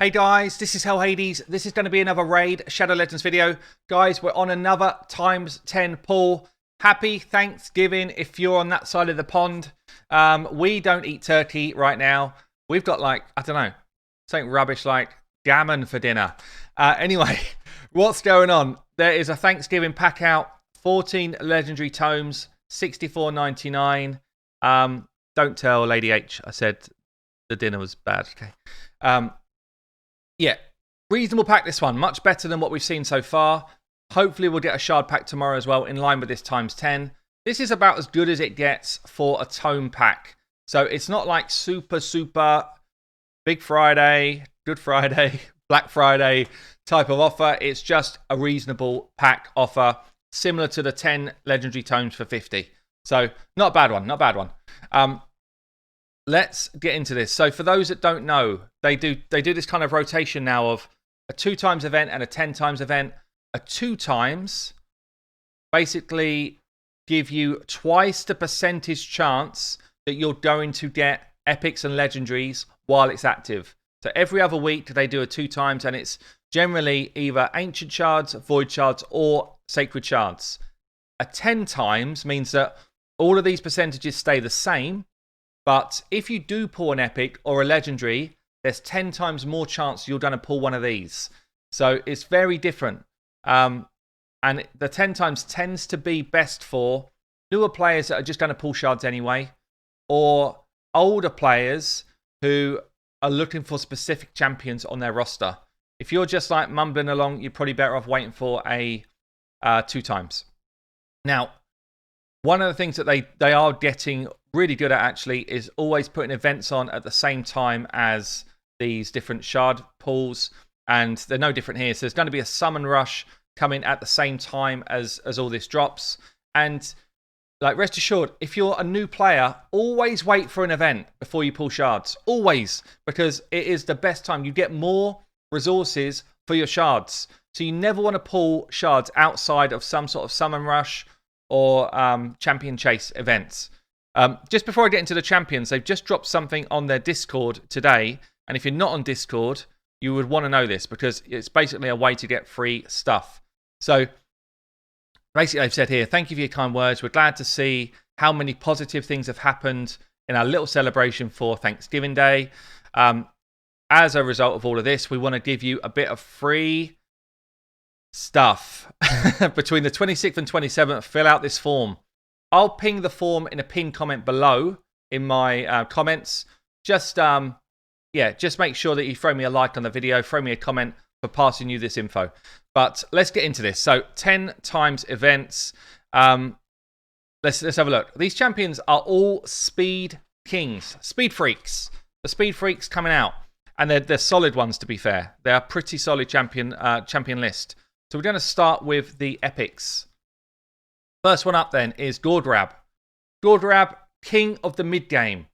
Hey guys, this is Hell Hades. This is going to be another Raid Shadow Legends video. Guys, we're on another ×10 pull. Happy Thanksgiving if you're on that side of the pond. We don't eat turkey right now. We've got like, I don't know, something rubbish like gammon for dinner. Anyway, what's going on? There is a Thanksgiving pack out. 14 legendary tomes, $64.99. Don't tell Lady H I said the dinner was bad. Okay. Yeah, reasonable pack this one. Much better than what we've seen so far. Hopefully we'll get a shard pack tomorrow as well, in line with this ×10. This is about as good as it gets for a tome pack. So it's not like super Big Friday, Good Friday, Black Friday type of offer. It's just a reasonable pack offer, similar to the 10 legendary tomes for 50. So not a bad one, not a bad one. Let's get into this. So for those that don't know, they do this kind of rotation now of a 2x event and a 10x event. A 2x basically give you twice the percentage chance that you're going to get epics and legendaries while it's active. So every other week they do a 2x, and it's generally either ancient shards, void shards, or sacred shards. A 10x means that all of these percentages stay the same. But if you do pull an epic or a legendary, there's 10 times more chance you're going to pull one of these. So it's very different. And the 10x tends to be best for newer players that are just going to pull shards anyway, or older players who are looking for specific champions on their roster. If you're just like mumbling along, you're probably better off waiting for a 2x. Now, one of the things that they are getting really good at actually is always putting events on at the same time as these different shard pulls, and they're no different here. So there's going to be a summon rush coming at the same time as all this drops. And like, rest assured, if you're a new player, always wait for an event before you pull shards. Always, because it is the best time. You get more resources for your shards. So you never want to pull shards outside of some sort of summon rush or champion chase events. Just before I get into the champions, they've just dropped something on their Discord today. And if you're not on Discord, you would want to know this, because it's basically a way to get free stuff. So basically they've said here, thank you for your kind words. We're glad to see how many positive things have happened in our little celebration for Thanksgiving Day. As a result of all of this, we want to give you a bit of free stuff. Between the 26th and 27th, fill out this form. I'll ping the form in a pinned comment below in my comments. Just make sure that you throw me a like on the video, throw me a comment for passing you this info. But let's get into this. So 10x events. Let's have a look. These champions are all speed kings, speed freaks. The speed freaks coming out, and they're solid ones, to be fair. They are pretty solid champion list. So we're going to start with the epics. First one up then is Gord. Gord, king of the mid game.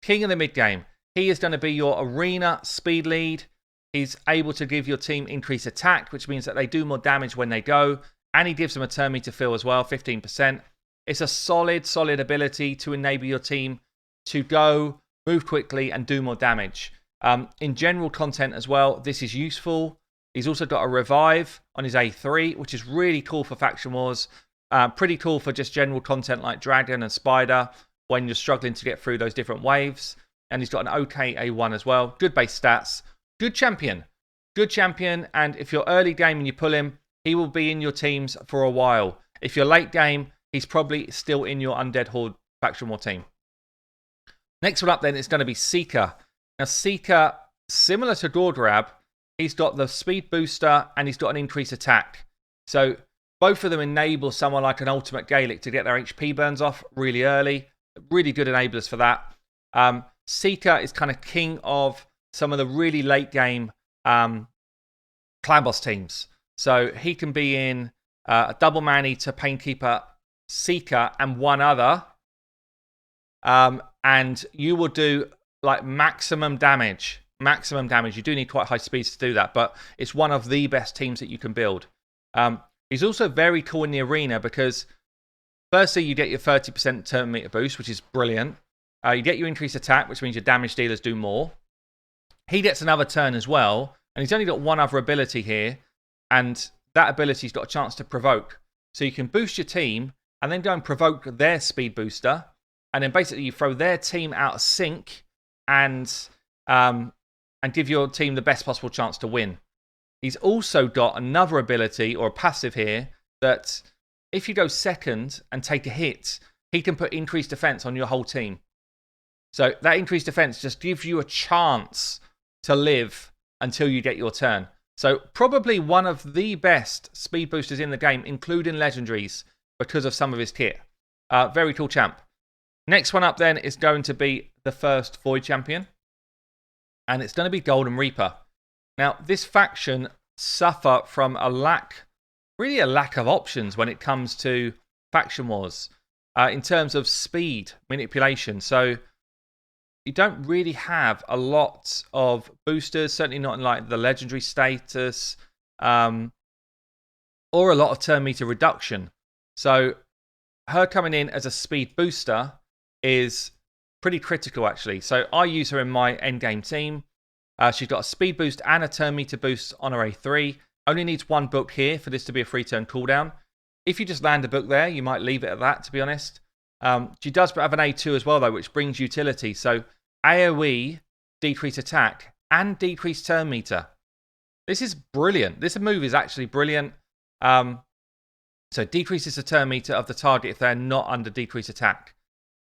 King of the mid game. He is going to be your arena speed lead. He's able to give your team increased attack, which means that they do more damage when they go. And he gives them a turn meter fill as well, 15%. It's a solid ability to enable your team to go, move quickly, and do more damage. In general content as well, this is useful. He's also got a revive on his A3, which is really cool for Faction Wars. Pretty cool for just general content like Dragon and Spider when you're struggling to get through those different waves. And he's got an okay A1 as well. Good base stats. Good champion. Good champion. And if you're early game and you pull him, he will be in your teams for a while. If you're late game, he's probably still in your Undead Horde Faction War team. Next one up then is going to be Seeker. Now Seeker, similar to Gord, he's got the speed booster and he's got an increased attack. So both of them enable someone like an Ultimate Gaelic to get their HP burns off really early. Really good enablers for that. Seeker is kind of king of some of the really late game clan boss teams. So he can be in a double man-eater, Painkeeper, Seeker, and one other. And you will do like maximum damage. Maximum damage. You do need quite high speeds to do that, but it's one of the best teams that you can build. He's also very cool in the arena because firstly, you get your 30% turn meter boost, which is brilliant. You get your increased attack, which means your damage dealers do more. he gets another turn as well, and he's only got one other ability here, and that ability's got a chance to provoke. So you can boost your team, and then go and provoke their speed booster, and then basically you throw their team out of sync, and give your team the best possible chance to win. He's also got another ability, or a passive here, that if you go second and take a hit, he can put increased defense on your whole team. So that increased defense just gives you a chance to live until you get your turn. So probably one of the best speed boosters in the game, including legendaries, because of some of his kit. Very cool champ. Next one up then is going to be the first Void champion. And it's going to be Golden Reaper. Now, this faction suffer from a lack of options when it comes to faction wars in terms of speed manipulation. So you don't really have a lot of boosters, certainly not in like the legendary status, or a lot of turn meter reduction. So her coming in as a speed booster is pretty critical, actually. So I use her in my endgame team. She's got a speed boost and a turn meter boost on her A3. Only needs one book here for this to be a 3-turn cooldown. If you just land a book there, you might leave it at that, to be honest. She does have an A2 as well, though, which brings utility. So AoE, decrease attack, and decrease turn meter. This is brilliant. This move is actually brilliant. So decreases the turn meter of the target if they're not under decrease attack.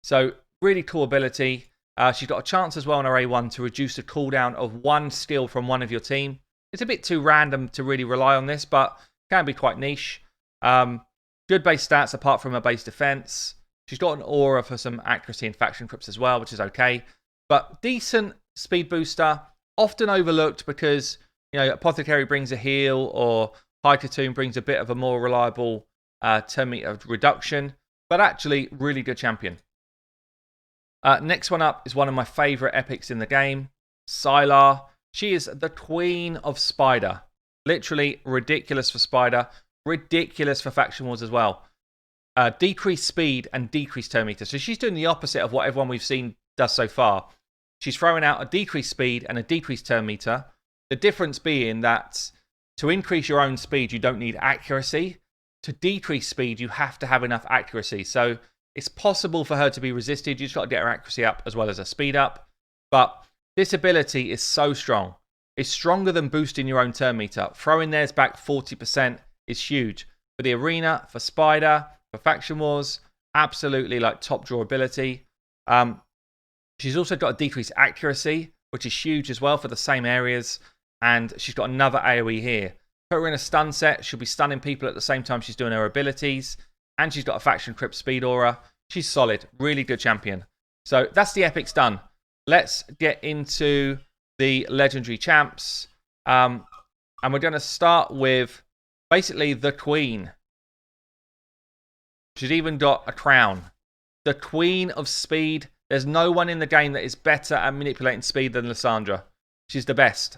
So really cool ability. She's got a chance as well on her A1 to reduce the cooldown of one skill from one of your team. It's a bit too random to really rely on this, but can be quite niche. Good base stats apart from her base defense. She's got an aura for some accuracy and faction crypts as well, which is okay. But decent speed booster, often overlooked because, you know, Apothecary brings a heal or Hypertune brings a bit of a more reliable turn meter reduction. But actually, really good champion. Next one up is one of my favourite epics in the game, Sylar. She is the queen of Spider. Literally ridiculous for Spider. Ridiculous for faction wars as well. Decreased speed and decreased turn meter. So she's doing the opposite of what everyone we've seen does so far. She's throwing out a decreased speed and a decreased turn meter. The difference being that to increase your own speed, you don't need accuracy. To decrease speed, you have to have enough accuracy. So it's possible for her to be resisted. You just got to get her accuracy up as well as her speed up. But this ability is so strong. It's stronger than boosting your own turn meter. Throwing theirs back 40% is huge. For the arena, for Spider, for faction wars, absolutely like top draw ability. She's also got a decreased accuracy, which is huge as well for the same areas. And she's got another AoE here. Put her in a stun set. She'll be stunning people at the same time she's doing her abilities. And she's got a faction crypt speed aura. She's solid. Really good champion. So that's the epics done. Let's get into the legendary champs. And we're going to start with basically the queen. She's even got a crown. The queen of speed. There's no one in the game that is better at manipulating speed than Lysandra. She's the best.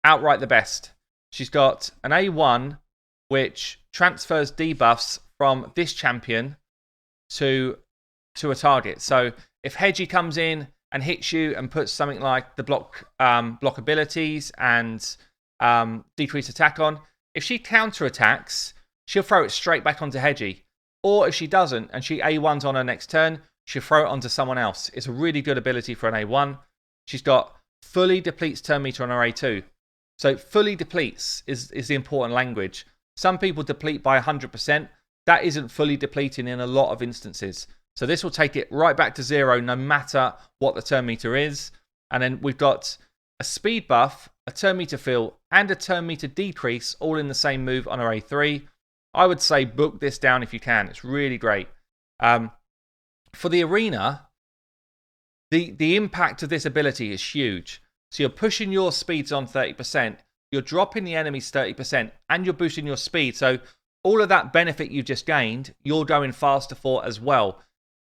Outright the best. She's got an A1, which transfers debuffs from this champion to a target. So if Hedgie comes in and hits you and puts something like the block abilities and decrease attack on, if she counterattacks, she'll throw it straight back onto Hedgie. Or if she doesn't and she A1s on her next turn, she'll throw it onto someone else. It's a really good ability for an A1. She's got fully depletes turn meter on her A2. So fully depletes is the important language. Some people deplete by 100%. That isn't fully depleting in a lot of instances. So this will take it right back to 0 no matter what the turn meter is. And then we've got a speed buff, a turn meter fill, and a turn meter decrease all in the same move on our A3. I would say book this down if you can. It's really great. For the arena, the impact of this ability is huge. So you're pushing your speeds on 30%, you're dropping the enemy's 30%, and you're boosting your speed. So all of that benefit you just gained, you're going faster for as well.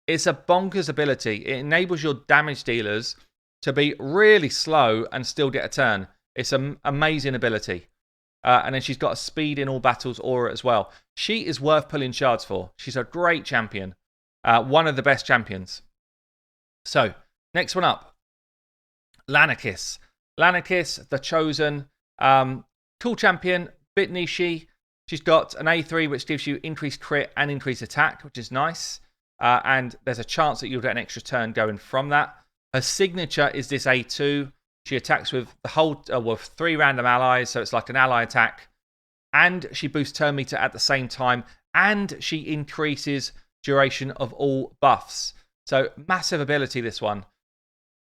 It's a bonkers ability. It enables your damage dealers to be really slow and still get a turn. It's an amazing ability. And then she's got a speed in all battles aura as well. She is worth pulling shards for. She's a great champion. One of the best champions. So, next one up. Lannikis. Lannikis, the Chosen. Cool champion, bit nichey. She's got an A3, which gives you increased crit and increased attack, which is nice. And there's a chance that you'll get an extra turn going from that. Her signature is this A2. She attacks with the whole with 3 random allies, so it's like an ally attack. And she boosts turn meter at the same time, and she increases duration of all buffs. So massive ability, this one.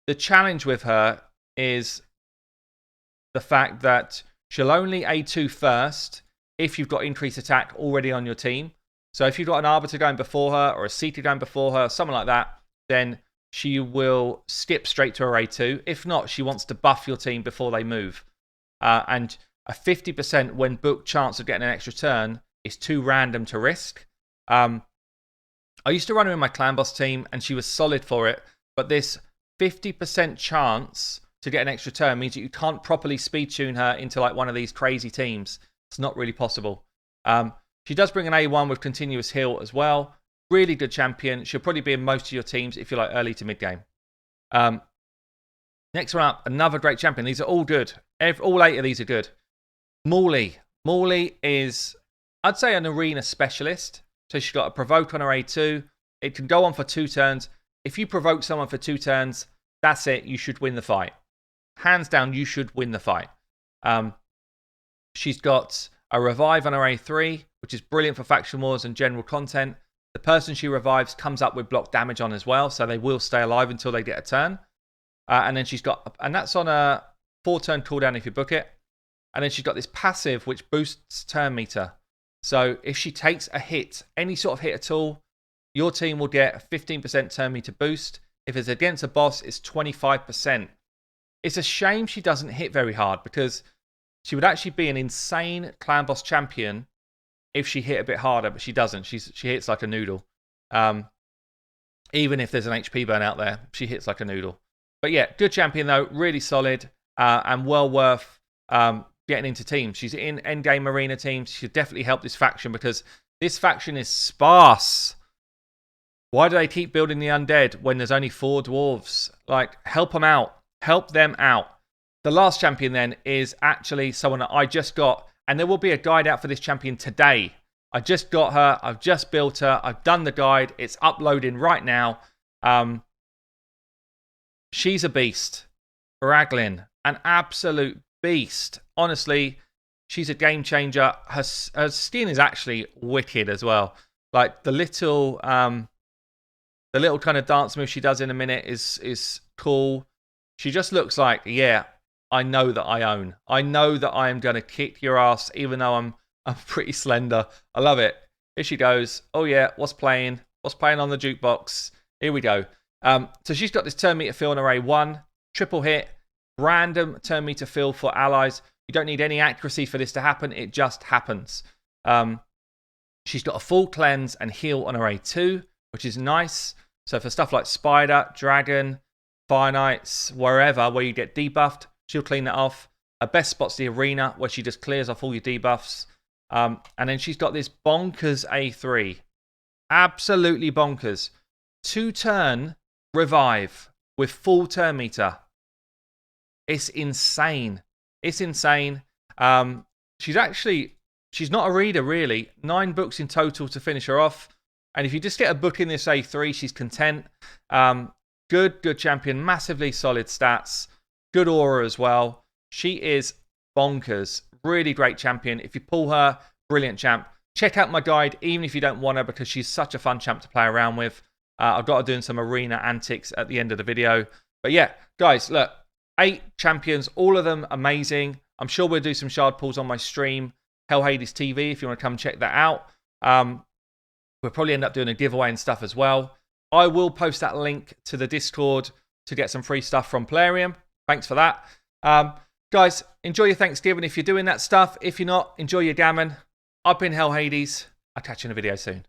The challenge with her is the fact that she'll only A2 first if you've got increased attack already on your team. So if you've got an Arbiter going before her, or a Seeker going before her, something like that, then she will skip straight to her A2. If not, she wants to buff your team before they move. And a 50% when booked chance of getting an extra turn is too random to risk. I used to run her in my clan boss team, and she was solid for it. But this 50% chance to get an extra turn means that you can't properly speed tune her into like one of these crazy teams. It's not really possible. She does bring an A1 with continuous heal as well. Really good champion. She'll probably be in most of your teams if you're like early to mid game. Next one up, another great champion. These are all good. All 8 of these are good. Morley. Morley is, I'd say, an arena specialist. So she's got a provoke on her A2. It can go on for 2 turns. If you provoke someone for 2 turns, that's it. You should win the fight. Hands down, you should win the fight. She's got a revive on her A3, which is brilliant for faction wars and general content. The person she revives comes up with block damage on as well, so they will stay alive until they get a turn. And then she's got, and that's on a 4-turn cooldown if you book it. And then she's got this passive which boosts turn meter. So if she takes a hit, any sort of hit at all, your team will get a 15% turn meter boost. If it's against a boss, it's 25%. It's a shame she doesn't hit very hard, because she would actually be an insane clan boss champion if she hit a bit harder, but she doesn't. She hits like a noodle. Even if there's an HP burn out there, she hits like a noodle. But yeah, good champion though, really solid, and well worth getting into teams. She's in endgame arena teams. She should definitely help this faction, because this faction is sparse. Why do they keep building the undead when there's only 4 dwarves? Like, help them out. Help them out. The last champion then is actually someone that I just got, and there will be a guide out for this champion today. I just got her. I've just built her. I've done the guide. It's uploading right now. She's a beast. Raglin, an absolute beast. Honestly, she's a game changer. Her skin is actually wicked as well. Like the little kind of dance move she does in a minute is cool. She just looks like, yeah, I know that I own. I know that I am going to kick your ass, even though I'm pretty slender. I love it. Here she goes. Oh yeah, what's playing? What's playing on the jukebox? Here we go. So she's got this turn meter fill on her A1, triple hit, random turn meter fill for allies. You don't need any accuracy for this to happen. It just happens. She's got a full cleanse and heal on her A2, which is nice. So for stuff like Spider, Dragon, Fire Knights, wherever where you get debuffed, she'll clean that off. Her best spot's the arena, where she just clears off all your debuffs. And then she's got this bonkers A3. Absolutely bonkers. 2-turn revive with full turn meter. It's insane. It's insane. She's not a reader, really. 9 books in total to finish her off. And if you just get a book in this A3, she's content. Good champion. Massively solid stats. Good aura as well. She is bonkers. Really great champion. If you pull her, brilliant champ. Check out my guide, even if you don't want her, because she's such a fun champ to play around with. I've got her doing some arena antics at the end of the video. But yeah, guys, look. 8 champions, all of them amazing. I'm sure we'll do some shard pulls on my stream, Hell Hades TV, if you want to come check that out. We'll probably end up doing a giveaway and stuff as well. I will post that link to the Discord to get some free stuff from Plarium. Thanks for that. Guys, enjoy your Thanksgiving if you're doing that stuff. If you're not, enjoy your gammon. I've been Hell Hades. I'll catch you in a video soon.